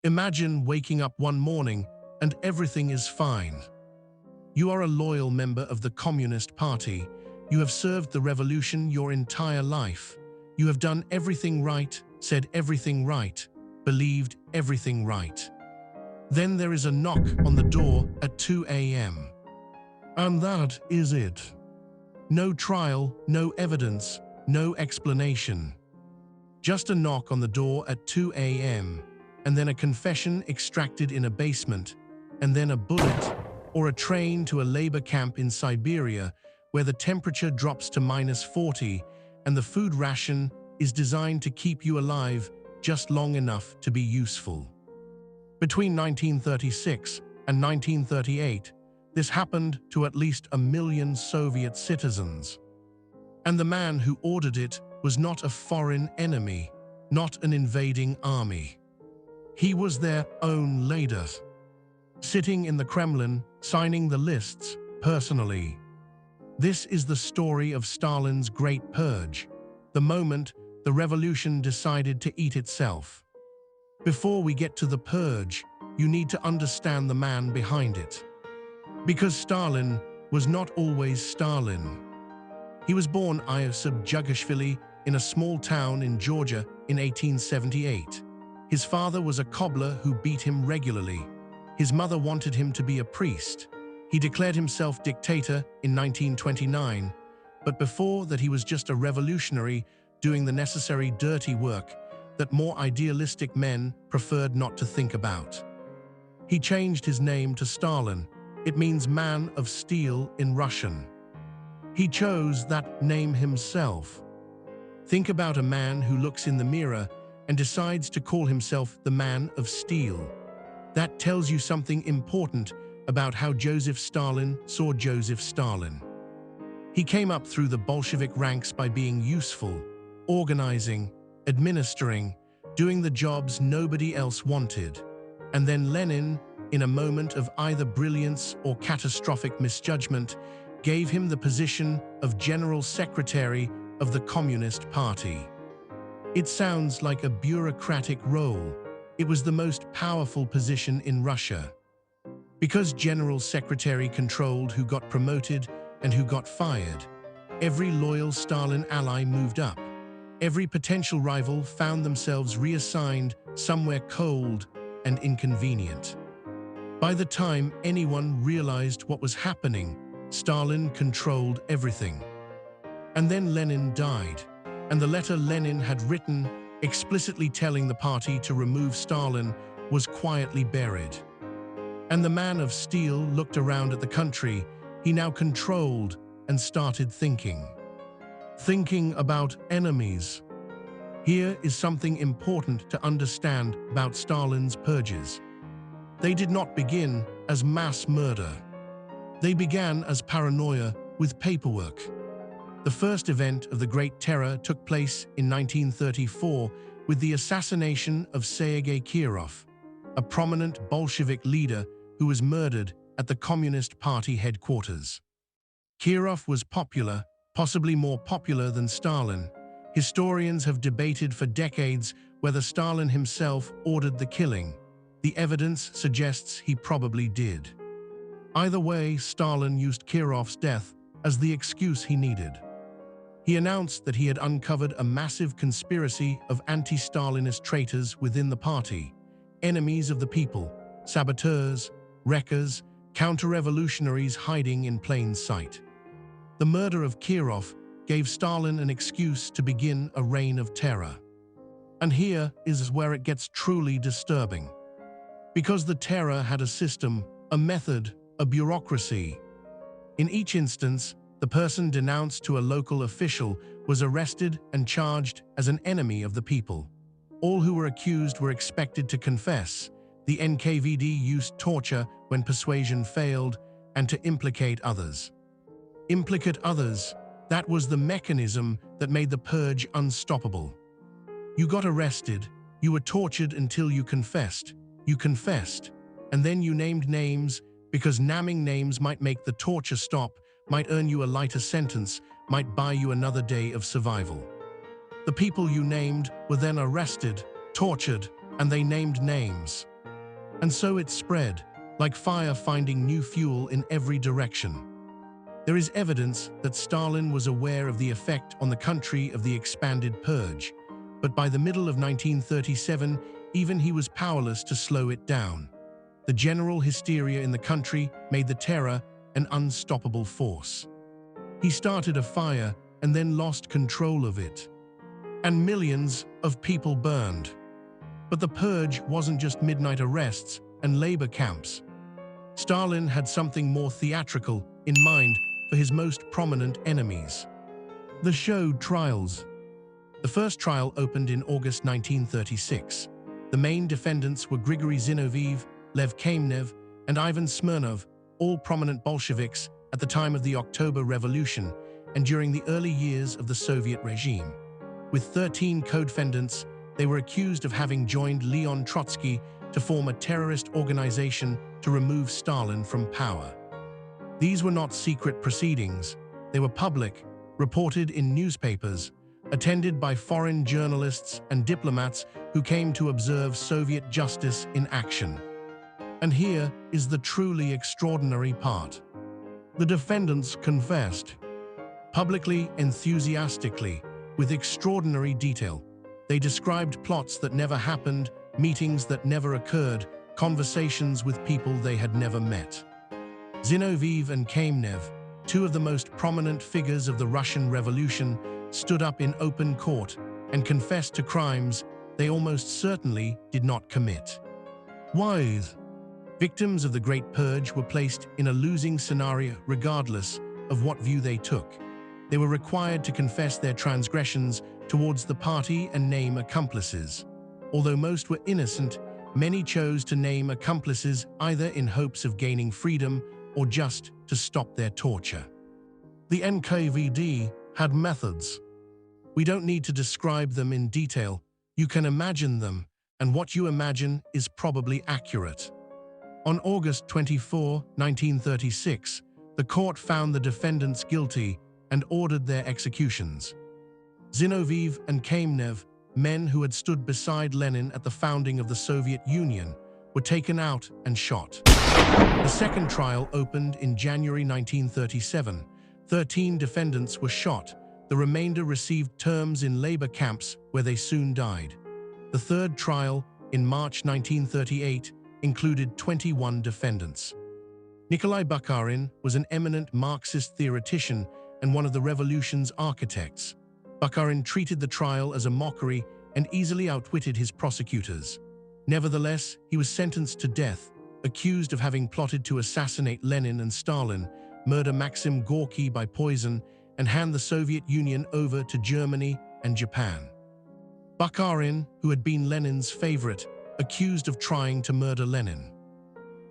Imagine waking up one morning and everything is fine. You are a loyal member of the Communist Party. You have served the revolution your entire life. You have done everything right, said everything right, believed everything right. Then there is a knock on the door at 2 a.m. And that is it. No trial, no evidence, no explanation. Just a knock on the door at 2 a.m. and then a confession extracted in a basement, and then a bullet or a train to a labor camp in Siberia where the temperature drops to -40 and the food ration is designed to keep you alive just long enough to be useful. Between 1936 and 1938, this happened to at least 1 million Soviet citizens. And the man who ordered it was not a foreign enemy, not an invading army. He was their own leader, sitting in the Kremlin, signing the lists personally. This is the story of Stalin's Great Purge, the moment the revolution decided to eat itself. Before we get to the purge, you need to understand the man behind it. Because Stalin was not always Stalin. He was born Iosif Jugashvili in a small town in Georgia in 1878. His father was a cobbler who beat him regularly. His mother wanted him to be a priest. He declared himself dictator in 1929, but before that he was just a revolutionary doing the necessary dirty work that more idealistic men preferred not to think about. He changed his name to Stalin. It means man of steel in Russian. He chose that name himself. Think about a man who looks in the mirror and decides to call himself the man of steel. That tells you something important about how Joseph Stalin saw Joseph Stalin. He came up through the Bolshevik ranks by being useful, organizing, administering, doing the jobs nobody else wanted. And then Lenin, in a moment of either brilliance or catastrophic misjudgment, gave him the position of General Secretary of the Communist Party. It sounds like a bureaucratic role. It was the most powerful position in Russia. Because General Secretary controlled who got promoted and who got fired, every loyal Stalin ally moved up. Every potential rival found themselves reassigned somewhere cold and inconvenient. By the time anyone realized what was happening, Stalin controlled everything. And then Lenin died, and the letter Lenin had written, explicitly telling the party to remove Stalin, was quietly buried. And the man of steel looked around at the country he now controlled and started thinking. Thinking about enemies. Here is something important to understand about Stalin's purges. They did not begin as mass murder. They began as paranoia with paperwork. The first event of the Great Terror took place in 1934 with the assassination of Sergei Kirov, a prominent Bolshevik leader who was murdered at the Communist Party headquarters. Kirov was popular, possibly more popular than Stalin. Historians have debated for decades whether Stalin himself ordered the killing. The evidence suggests he probably did. Either way, Stalin used Kirov's death as the excuse he needed. He announced that he had uncovered a massive conspiracy of anti-Stalinist traitors within the party, enemies of the people, saboteurs, wreckers, counter-revolutionaries hiding in plain sight. The murder of Kirov gave Stalin an excuse to begin a reign of terror. And here is where it gets truly disturbing. Because the terror had a system, a method, a bureaucracy. In each instance, the person denounced to a local official was arrested and charged as an enemy of the people. All who were accused were expected to confess. The NKVD used torture when persuasion failed and to implicate others. Implicate others, that was the mechanism that made the purge unstoppable. You got arrested, you were tortured until you confessed, and then you named names because naming names might make the torture stop, might earn you a lighter sentence, might buy you another day of survival. The people you named were then arrested, tortured, and they named names. And so it spread, like fire finding new fuel in every direction. There is evidence that Stalin was aware of the effect on the country of the expanded purge, but by the middle of 1937, even he was powerless to slow it down. The general hysteria in the country made the terror an unstoppable force. He started a fire and then lost control of it. And millions of people burned. But the purge wasn't just midnight arrests and labor camps. Stalin had something more theatrical in mind for his most prominent enemies. The show trials. The first trial opened in August 1936. The main defendants were Grigory Zinoviev, Lev Kamenev, and Ivan Smirnov, all prominent Bolsheviks at the time of the October Revolution and during the early years of the Soviet regime. With 13 co-defendants, they were accused of having joined Leon Trotsky to form a terrorist organization to remove Stalin from power. These were not secret proceedings. They were public, reported in newspapers, attended by foreign journalists and diplomats who came to observe Soviet justice in action. And here is the truly extraordinary part. The defendants confessed. Publicly, enthusiastically, with extraordinary detail. They described plots that never happened, meetings that never occurred, conversations with people they had never met. Zinoviev and Kamenev, two of the most prominent figures of the Russian Revolution, stood up in open court and confessed to crimes they almost certainly did not commit. Why? Victims of the Great Purge were placed in a losing scenario regardless of what view they took. They were required to confess their transgressions towards the party and name accomplices. Although most were innocent, many chose to name accomplices either in hopes of gaining freedom or just to stop their torture. The NKVD had methods. We don't need to describe them in detail. You can imagine them, and what you imagine is probably accurate. On August 24, 1936, the court found the defendants guilty and ordered their executions. Zinoviev and Kamenev, men who had stood beside Lenin at the founding of the Soviet Union, were taken out and shot. The second trial opened in January 1937. 13 defendants were shot. The remainder received terms in labor camps where they soon died. The third trial, in March 1938, included 21 defendants. Nikolai Bukharin was an eminent Marxist theoretician and one of the revolution's architects. Bukharin treated the trial as a mockery and easily outwitted his prosecutors. Nevertheless, he was sentenced to death, accused of having plotted to assassinate Lenin and Stalin, murder Maxim Gorky by poison, and hand the Soviet Union over to Germany and Japan. Bukharin, who had been Lenin's favorite, accused of trying to murder Lenin.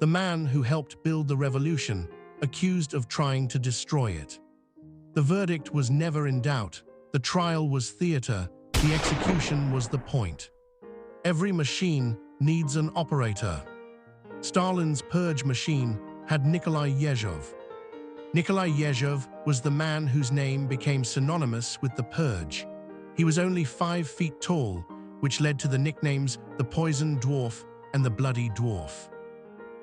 The man who helped build the revolution, accused of trying to destroy it. The verdict was never in doubt. The trial was theater. The execution was the point. Every machine needs an operator. Stalin's purge machine had Nikolai Yezhov. Nikolai Yezhov was the man whose name became synonymous with the purge. He was only 5 feet tall, which led to the nicknames the Poison Dwarf and the Bloody Dwarf.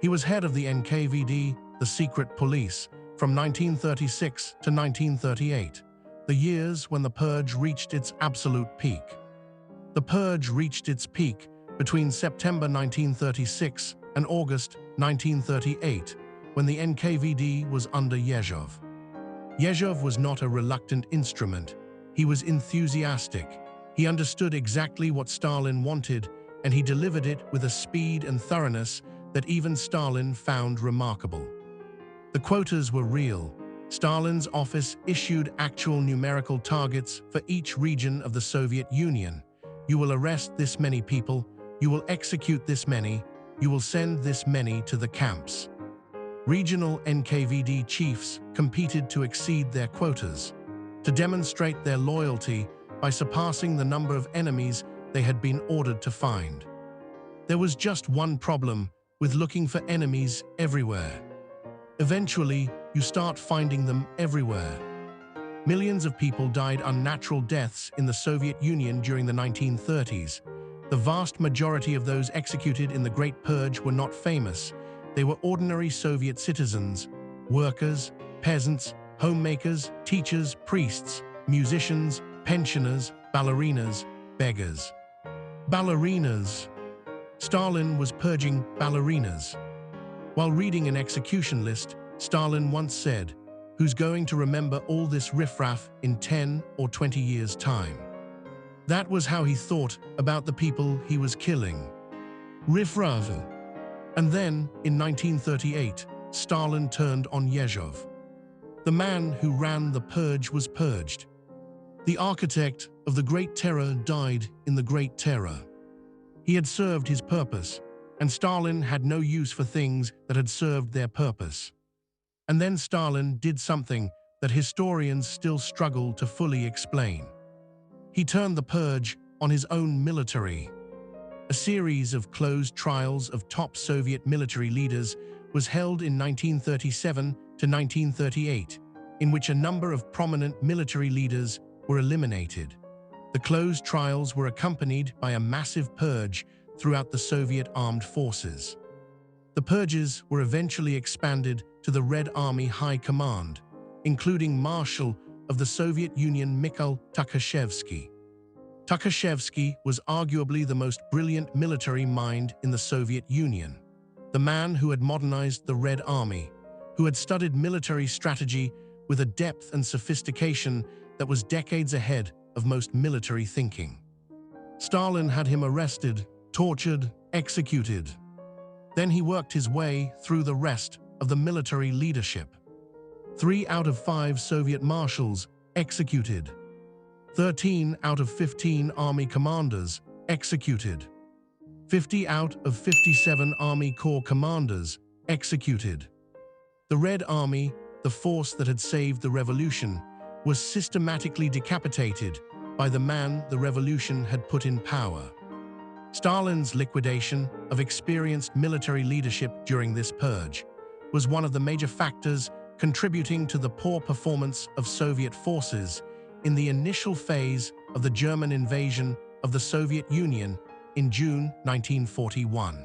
He was head of the NKVD, the secret police, from 1936 to 1938, the years when the purge reached its absolute peak. The purge reached its peak between September 1936 and August 1938, when the NKVD was under Yezhov. Yezhov was not a reluctant instrument. He was enthusiastic. He understood exactly what Stalin wanted, and he delivered it with a speed and thoroughness that even Stalin found remarkable. The quotas were real. Stalin's office issued actual numerical targets for each region of the Soviet Union. You will arrest this many people, you will execute this many, you will send this many to the camps. Regional NKVD chiefs competed to exceed their quotas, to demonstrate their loyalty by surpassing the number of enemies they had been ordered to find. There was just one problem with looking for enemies everywhere. Eventually, you start finding them everywhere. Millions of people died unnatural deaths in the Soviet Union during the 1930s. The vast majority of those executed in the Great Purge were not famous. They were ordinary Soviet citizens, workers, peasants, homemakers, teachers, priests, musicians, pensioners, ballerinas, beggars. Ballerinas. Stalin was purging ballerinas. While reading an execution list, Stalin once said, "Who's going to remember all this riffraff in 10 or 20 years' time?" That was how he thought about the people he was killing. Riffraff. And then, in 1938, Stalin turned on Yezhov. The man who ran the purge was purged. The architect of the Great Terror died in the Great Terror. He had served his purpose, and Stalin had no use for things that had served their purpose. And then Stalin did something that historians still struggle to fully explain. He turned the purge on his own military. A series of closed trials of top Soviet military leaders was held in 1937 to 1938, in which a number of prominent military leaders were eliminated. The closed trials were accompanied by a massive purge throughout the Soviet armed forces. The purges were eventually expanded to the Red Army High Command, including Marshal of the Soviet Union Mikhail Tukhachevsky. Tukhachevsky was arguably the most brilliant military mind in the Soviet Union, the man who had modernized the Red Army, who had studied military strategy with a depth and sophistication that was decades ahead of most military thinking. Stalin had him arrested, tortured, executed. Then he worked his way through the rest of the military leadership. 3 out of 5 Soviet marshals executed. 13 out of 15 army commanders executed. 50 out of 57 Army Corps commanders executed. The Red Army, the force that had saved the revolution, was systematically decapitated by the man the revolution had put in power. Stalin's liquidation of experienced military leadership during this purge was one of the major factors contributing to the poor performance of Soviet forces in the initial phase of the German invasion of the Soviet Union in June 1941.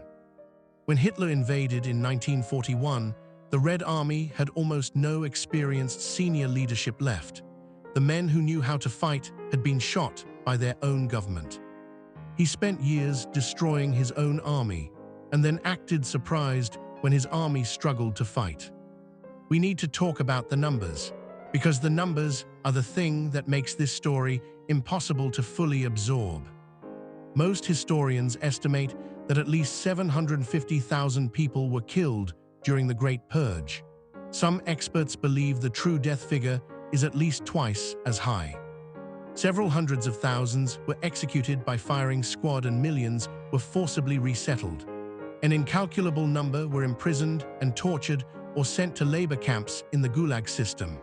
When Hitler invaded in 1941, the Red Army had almost no experienced senior leadership left. The men who knew how to fight had been shot by their own government. He spent years destroying his own army and then acted surprised when his army struggled to fight. We need to talk about the numbers, because the numbers are the thing that makes this story impossible to fully absorb. Most historians estimate that at least 750,000 people were killed during the Great Purge. Some experts believe the true death figure is at least twice as high. Several hundreds of thousands were executed by firing squad and millions were forcibly resettled. An incalculable number were imprisoned and tortured or sent to labor camps in the Gulag system.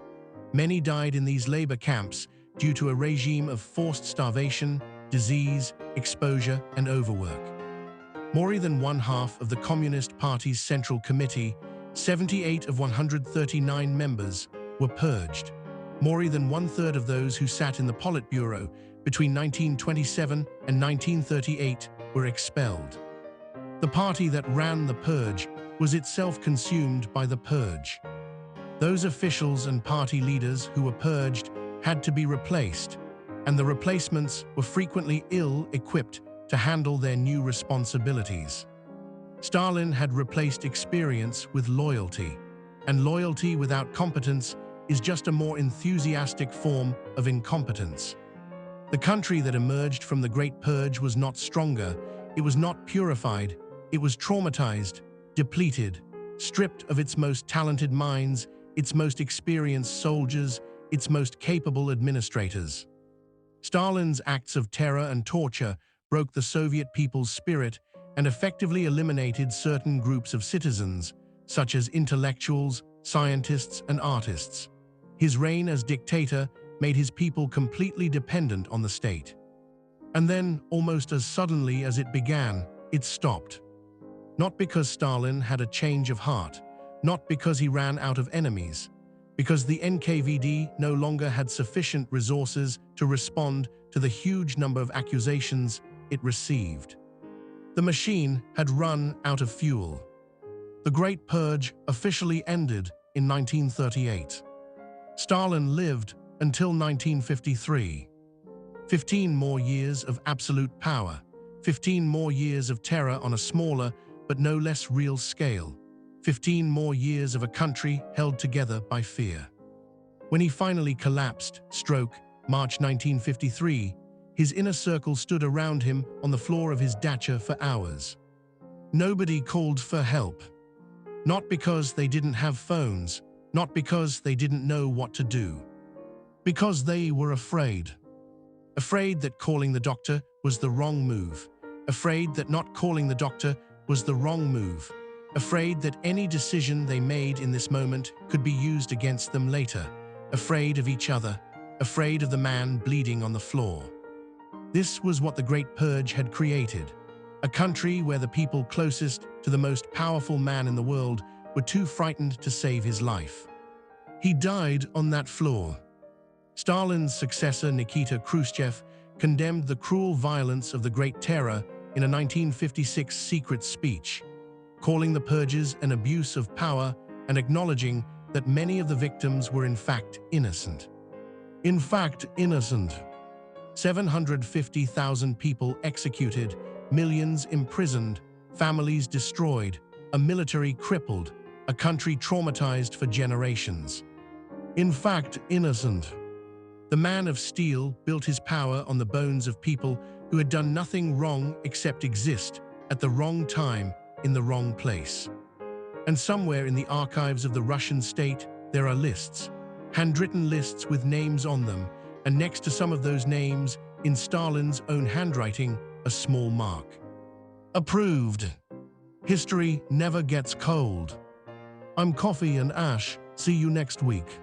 Many died in these labor camps due to a regime of forced starvation, disease, exposure, and overwork. More than one-half of the Communist Party's Central Committee, 78 of 139 members, were purged. More than one-third of those who sat in the Politburo between 1927 and 1938 were expelled. The party that ran the purge was itself consumed by the purge. Those officials and party leaders who were purged had to be replaced, and the replacements were frequently ill-equipped to handle their new responsibilities. Stalin had replaced experience with loyalty, and loyalty without competence is just a more enthusiastic form of incompetence. The country that emerged from the Great Purge was not stronger, it was not purified, it was traumatized, depleted, stripped of its most talented minds, its most experienced soldiers, its most capable administrators. Stalin's acts of terror and torture broke the Soviet people's spirit and effectively eliminated certain groups of citizens, such as intellectuals, scientists, and artists. His reign as dictator made his people completely dependent on the state. And then, almost as suddenly as it began, it stopped. Not because Stalin had a change of heart, not because he ran out of enemies, because the NKVD no longer had sufficient resources to respond to the huge number of accusations it received. The machine had run out of fuel. The Great Purge officially ended in 1938. Stalin lived until 1953. 15 more years of absolute power, 15 more years of terror on a smaller but no less real scale, 15 more years of a country held together by fear. When he finally collapsed, March 1953, his inner circle stood around him on the floor of his dacha for hours. Nobody called for help. Not because they didn't have phones, not because they didn't know what to do. Because they were afraid. Afraid that calling the doctor was the wrong move. Afraid that not calling the doctor was the wrong move. Afraid that any decision they made in this moment could be used against them later. Afraid of each other. Afraid of the man bleeding on the floor. This was what the Great Purge had created. A country where the people closest to the most powerful man in the world were too frightened to save his life. He died on that floor. Stalin's successor Nikita Khrushchev condemned the cruel violence of the Great Terror in a 1956 secret speech, calling the purges an abuse of power and acknowledging that many of the victims were in fact innocent. 750,000 people executed, millions imprisoned, families destroyed, a military crippled, a country traumatized for generations. In fact, innocent. The man of steel built his power on the bones of people who had done nothing wrong except exist at the wrong time in the wrong place. And somewhere in the archives of the Russian state, there are lists, handwritten lists with names on them, and next to some of those names, in Stalin's own handwriting, a small mark. Approved. History never gets cold. I'm Coffee and Ash. See you next week.